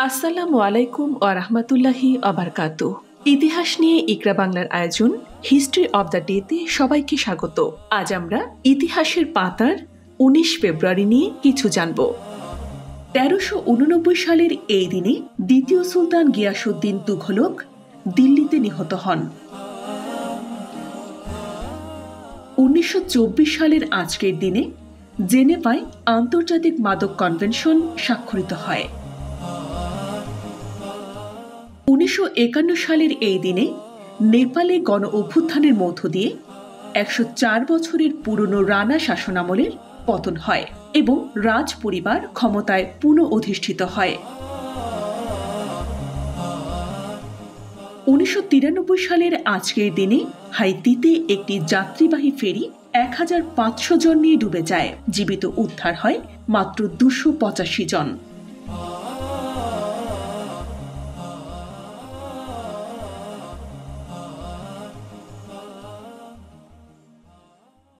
আসসালামু আলাইকুম ওয়া রাহমাতুল্লাহি ওয়া বারাকাতুহু। ইতিহাস নিয়ে ইকরা বাংলার আয়োজন হিস্ট্রি অব দ্য ডেতে সবাইকে স্বাগত। আজ আমরা ইতিহাসের পাতার ১৯ ফেব্রুয়ারি নিয়ে কিছু জানব। ১৩৮৯ সালের এই দিনে দ্বিতীয় সুলতান গিয়াসউদ্দিন তুঘলক দিল্লিতে নিহত হন। ১৯২৪ সালের আজকের দিনে জেনেভায় আন্তর্জাতিক মাদক কনভেনশন স্বাক্ষরিত হয়। ১৯৫১ সালের এই দিনে নেপালে গণ অভ্যুত্থানের মধ্য দিয়ে ১০৪ বছরের পুরনো রানা শাসনামলের পতন হয় এবং রাজ পরিবার ক্ষমতায় পুনঃ অধিষ্ঠিত হয়। ১৯৯৩ সালের আজকের দিনে হাইতিতে একটি যাত্রীবাহী ফেরি ১৫০০ জন নিয়ে ডুবে যায়। জীবিত উদ্ধার হয় মাত্র ২৮৫ জন।